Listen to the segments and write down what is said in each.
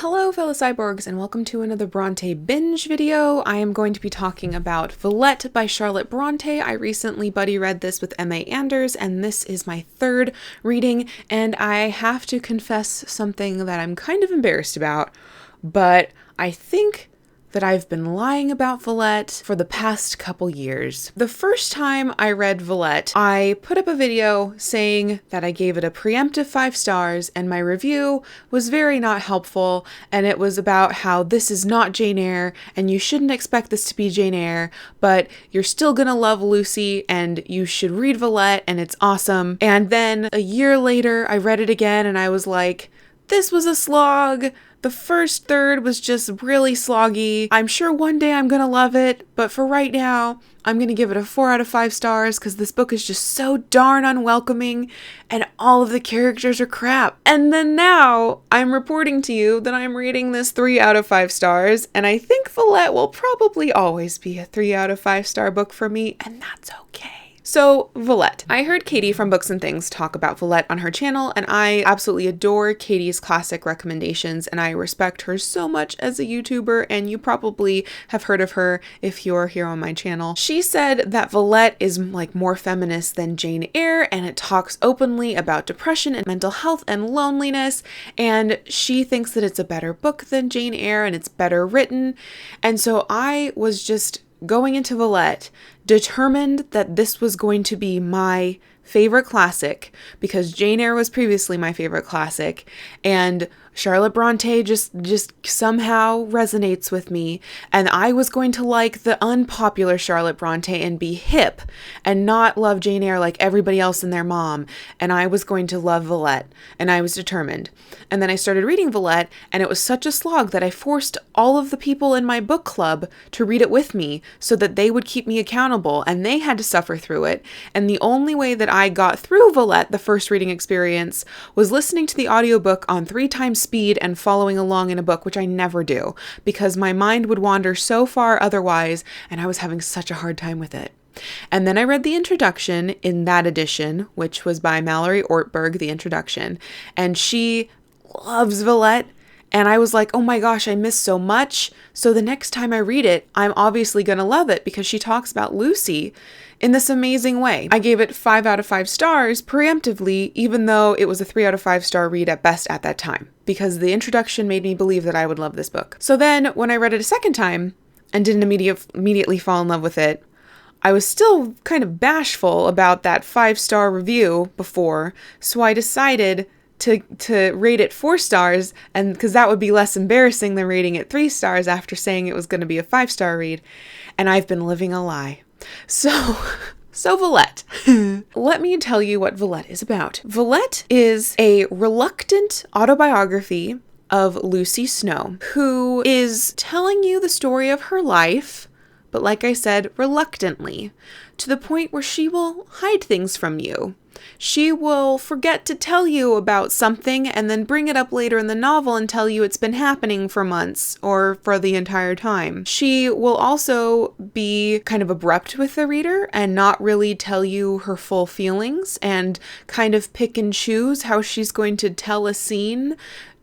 Hello fellow cyborgs and welcome to another Brontë binge video. I am going to be talking about Villette by Charlotte Brontë. I recently buddy read this with M.A. Anders and this is my third reading, and I have to confess something that I'm kind of embarrassed about, but I think that I've been lying about Villette for the past couple years. The first time I read Villette, I put up a video saying that I gave it a preemptive 5 stars and my review was very not helpful, and it was about how this is not Jane Eyre and you shouldn't expect this to be Jane Eyre, but you're still gonna love Lucy and you should read Villette and it's awesome. And then a year later I read it again and I was like, this was a slog. The first third was just really sloggy. I'm sure one day I'm gonna love it, but for right now, I'm gonna give it a 4 out of 5 stars because this book is just so darn unwelcoming and all of the characters are crap. And then now, I'm reporting to you that I'm rating this 3 out of 5 stars, and I think Villette will probably always be a 3 out of 5 star book for me, and that's okay. So, Villette. I heard Katie from Books and Things talk about Villette on her channel, and I absolutely adore Katie's classic recommendations, and I respect her so much as a YouTuber, and you probably have heard of her if you're here on my channel. She said that Villette is like more feminist than Jane Eyre, and it talks openly about depression and mental health and loneliness, and she thinks that it's a better book than Jane Eyre, and it's better written, and so I was just going into Villette determined that this was going to be my favorite classic because Jane Eyre was previously my favorite classic, and Charlotte Brontë just somehow resonates with me, and I was going to like the unpopular Charlotte Brontë and be hip and not love Jane Eyre like everybody else and their mom, and I was going to love Villette, and I was determined. And then I started reading Villette, and it was such a slog that I forced all of the people in my book club to read it with me so that they would keep me accountable, and they had to suffer through it. And the only way that I got through Villette, the first reading experience, was listening to the audiobook on 3 times speed and following along in a book, which I never do because my mind would wander so far otherwise, and I was having such a hard time with it. And then I read the introduction in that edition, which was by Mallory Ortberg, the introduction, and she loves Villette. And I was like, oh my gosh, I missed so much. So the next time I read it, I'm obviously going to love it because she talks about Lucy in this amazing way. I gave it 5 out of 5 stars preemptively, even though it was a 3 out of 5 star read at best at that time, because the introduction made me believe that I would love this book. So then when I read it a second time and didn't immediately fall in love with it, I was still kind of bashful about that 5-star review before, so I decided to rate it 4 stars, and because that would be less embarrassing than rating it 3 stars after saying it was going to be a 5-star read, and I've been living a lie. So Villette. Let me tell you what Villette is about. Villette is a reluctant autobiography of Lucy Snow, who is telling you the story of her life, but like I said, reluctantly, to the point where she will hide things from you. She will forget to tell you about something and then bring it up later in the novel and tell you it's been happening for months or for the entire time. She will also be kind of abrupt with the reader and not really tell you her full feelings and kind of pick and choose how she's going to tell a scene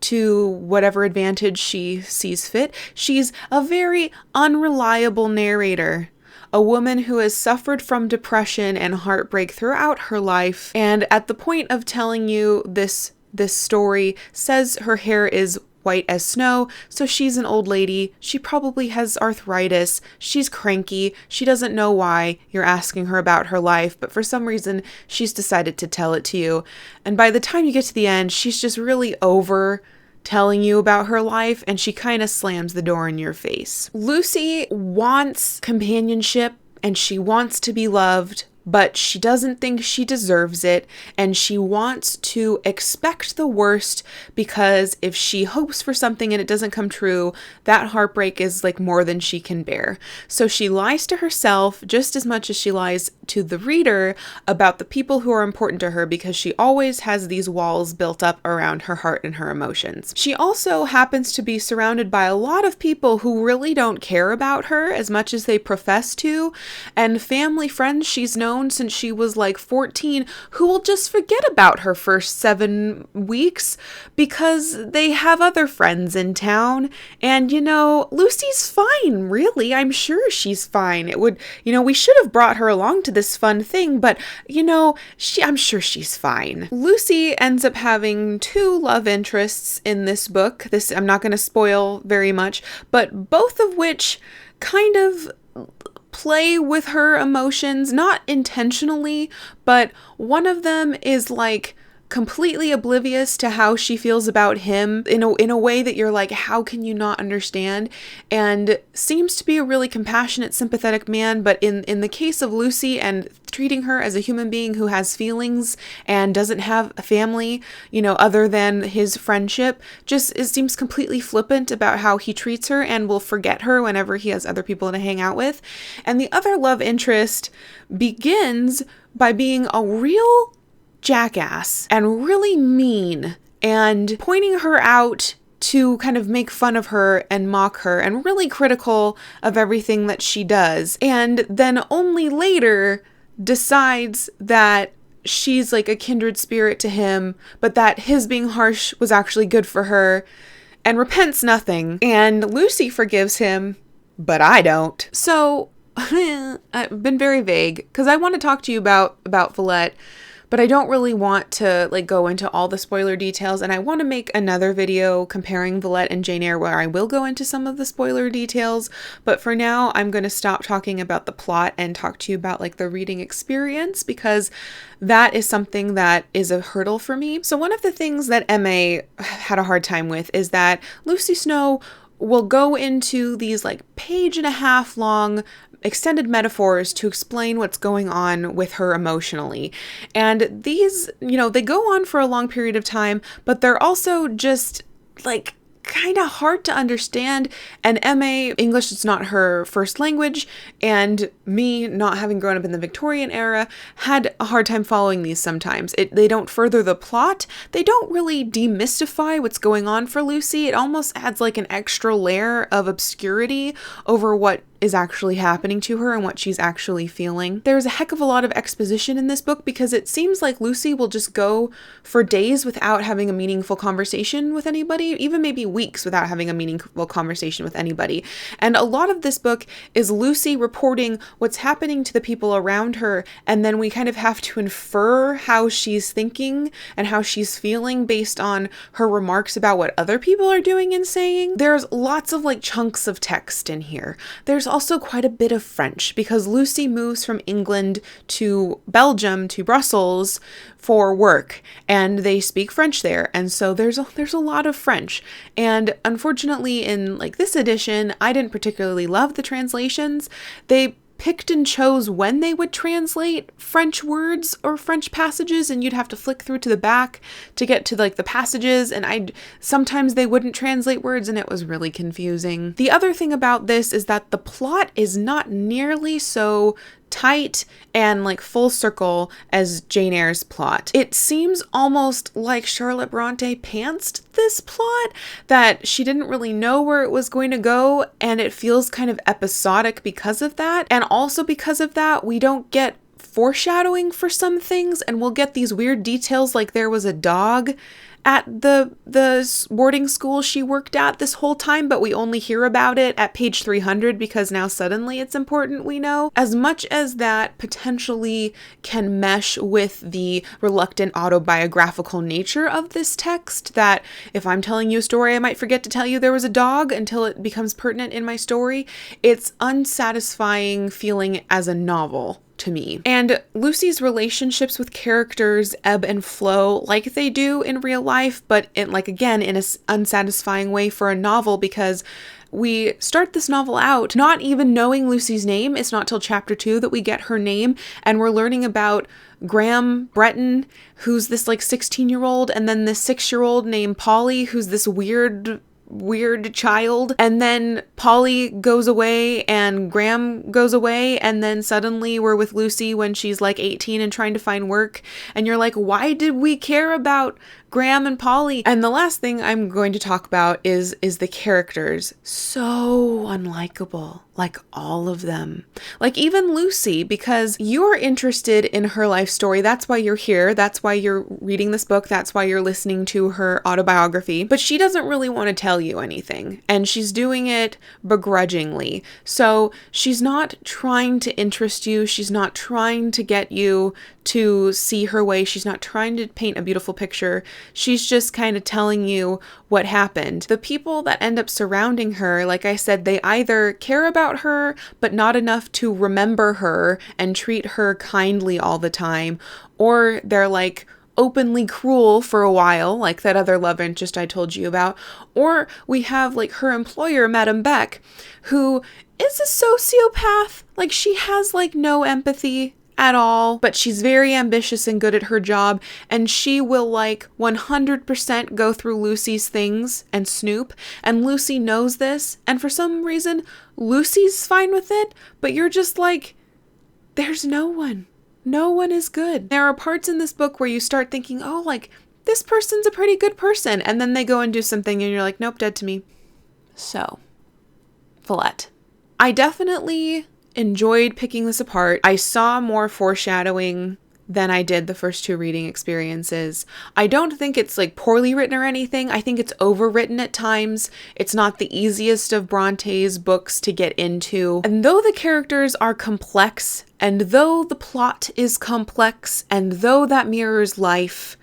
to whatever advantage she sees fit. She's a very unreliable narrator. A woman who has suffered from depression and heartbreak throughout her life, and at the point of telling you this story, says her hair is white as snow, so she's an old lady, she probably has arthritis, she's cranky, she doesn't know why you're asking her about her life, but for some reason she's decided to tell it to you, and by the time you get to the end, she's just really over telling you about her life, and she kind of slams the door in your face. Lucy wants companionship and she wants to be loved, but she doesn't think she deserves it, and she wants to expect the worst because if she hopes for something and it doesn't come true, that heartbreak is like more than she can bear. So she lies to herself just as much as she lies to the reader about the people who are important to her, because she always has these walls built up around her heart and her emotions. She also happens to be surrounded by a lot of people who really don't care about her as much as they profess to, and family friends she's known known since she was like 14, who will just forget about her first 7 weeks because they have other friends in town. And, Lucy's fine, really. I'm sure she's fine. It would, we should have brought her along to this fun thing, but, I'm sure she's fine. Lucy ends up having 2 love interests in this book. I'm not going to spoil very much, but both of which kind of play with her emotions, not intentionally, but one of them is like completely oblivious to how she feels about him in a way that you're like, how can you not understand? And seems to be a really compassionate, sympathetic man, but in the case of Lucy and treating her as a human being who has feelings and doesn't have a family, other than his friendship, it seems completely flippant about how he treats her and will forget her whenever he has other people to hang out with. And the other love interest begins by being a real jackass and really mean and pointing her out to kind of make fun of her and mock her and really critical of everything that she does. And then only later decides that she's like a kindred spirit to him, but that his being harsh was actually good for her, and repents nothing. And Lucy forgives him, but I don't. So I've been very vague because I want to talk to you about Villette, but I don't really want to go into all the spoiler details, and I want to make another video comparing Villette and Jane Eyre where I will go into some of the spoiler details, but for now I'm going to stop talking about the plot and talk to you about the reading experience, because that is something that is a hurdle for me. So one of the things that MA had a hard time with is that Lucy Snow will go into these page-and-a-half long extended metaphors to explain what's going on with her emotionally. And these, they go on for a long period of time, but they're also just kind of hard to understand. And MA, English is not her first language, and me, not having grown up in the Victorian era, had a hard time following these sometimes. They don't further the plot. They don't really demystify what's going on for Lucy. It almost adds an extra layer of obscurity over what is actually happening to her and what she's actually feeling. There's a heck of a lot of exposition in this book because it seems like Lucy will just go for days without having a meaningful conversation with anybody, even maybe weeks without having a meaningful conversation with anybody. And a lot of this book is Lucy reporting what's happening to the people around her, and then we kind of have to infer how she's thinking and how she's feeling based on her remarks about what other people are doing and saying. There's lots of chunks of text in here. There's also quite a bit of French because Lucy moves from England to Belgium to Brussels for work, and they speak French there, and so there's a lot of French. And unfortunately in this edition, I didn't particularly love the translations. They picked and chose when they would translate French words or French passages, and you'd have to flick through to the back to get to the passages, and sometimes they wouldn't translate words, and it was really confusing. The other thing about this is that the plot is not nearly so tight and full circle as Jane Eyre's plot. It seems almost like Charlotte Brontë pantsed this plot, that she didn't really know where it was going to go, and it feels kind of episodic because of that. And also because of that, we don't get foreshadowing for some things, and we'll get these weird details there was a dog at the boarding school she worked at this whole time, but we only hear about it at page 300 because now suddenly it's important, we know. As much as that potentially can mesh with the reluctant autobiographical nature of this text, that if I'm telling you a story, I might forget to tell you there was a dog until it becomes pertinent in my story, it's unsatisfying feeling as a novel to me. And Lucy's relationships with characters ebb and flow like they do in real life, but again, in an unsatisfying way for a novel, because we start this novel out not even knowing Lucy's name. It's not till chapter 2 that we get her name, and we're learning about Graham Bretton, who's this 16-year-old, and then this 6-year-old named Polly, who's this weird child, and then Polly goes away and Graham goes away, and then suddenly we're with Lucy when she's 18 and trying to find work, and you're why did we care about Graham and Polly. And the last thing I'm going to talk about is the characters. So unlikable. Like all of them. Like even Lucy, because you're interested in her life story. That's why you're here. That's why you're reading this book. That's why you're listening to her autobiography. But she doesn't really want to tell you anything. And she's doing it begrudgingly. So she's not trying to interest you. She's not trying to get you to see her way. She's not trying to paint a beautiful picture. She's just kind of telling you what happened. The people that end up surrounding her, like I said, they either care about her, but not enough to remember her and treat her kindly all the time, or they're like openly cruel for a while, like that other love interest I told you about. Or we have like her employer, Madame Beck, who is a sociopath. Like she has like no empathy at all, but she's very ambitious and good at her job, and she will like 100% go through Lucy's things and snoop, and Lucy knows this, and for some reason Lucy's fine with it, but you're just like, there's no one is good. There are parts in this book where you start thinking, oh, like this person's a pretty good person, and then they go and do something and you're like, nope, dead to me. So, Villette. I definitely enjoyed picking this apart. I saw more foreshadowing than I did the first two reading experiences. I don't think it's like poorly written or anything. I think it's overwritten at times. It's not the easiest of Bronte's books to get into. And though the characters are complex, and though the plot is complex, and though that mirrors life,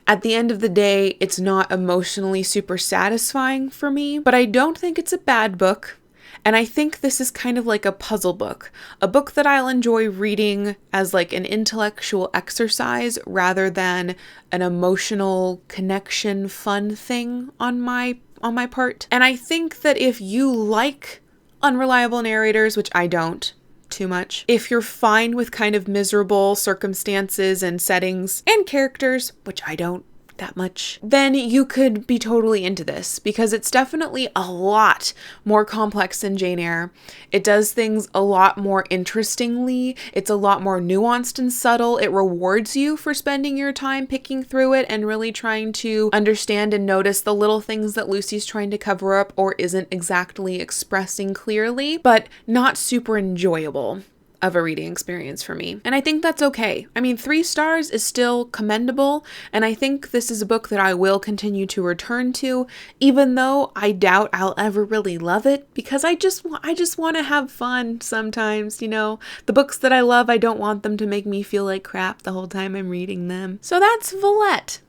at the end of the day, it's not emotionally super satisfying for me. But I don't think it's a bad book. And I think this is kind of like a puzzle book, a book that I'll enjoy reading as like an intellectual exercise rather than an emotional connection fun thing on my part. And I think that if you like unreliable narrators, which I don't too much, if you're fine with kind of miserable circumstances and settings and characters, which I don't that much, then you could be totally into this, because it's definitely a lot more complex than Jane Eyre. It does things a lot more interestingly. It's a lot more nuanced and subtle. It rewards you for spending your time picking through it and really trying to understand and notice the little things that Lucy's trying to cover up or isn't exactly expressing clearly, but not super enjoyable of a reading experience for me. And I think that's okay. I mean, 3 stars is still commendable, and I think this is a book that I will continue to return to, even though I doubt I'll ever really love it, because I just want to have fun sometimes, you know? The books that I love, I don't want them to make me feel like crap the whole time I'm reading them. So that's Villette.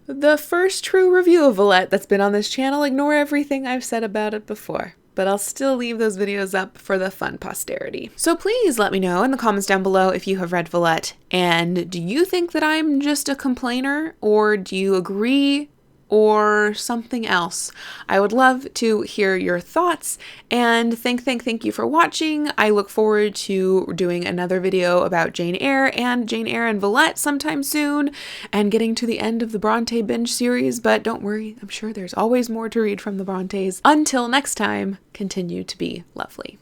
The first true review of Villette that's been on this channel. Ignore everything I've said about it before, but I'll still leave those videos up for the fun posterity. So please let me know in the comments down below if you have read Villette, and do you think that I'm just a complainer, or do you agree, or something else? I would love to hear your thoughts, and thank you for watching. I look forward to doing another video about Jane Eyre and Villette sometime soon, and getting to the end of the Brontë binge series, but don't worry, I'm sure there's always more to read from the Brontes. Until next time, continue to be lovely.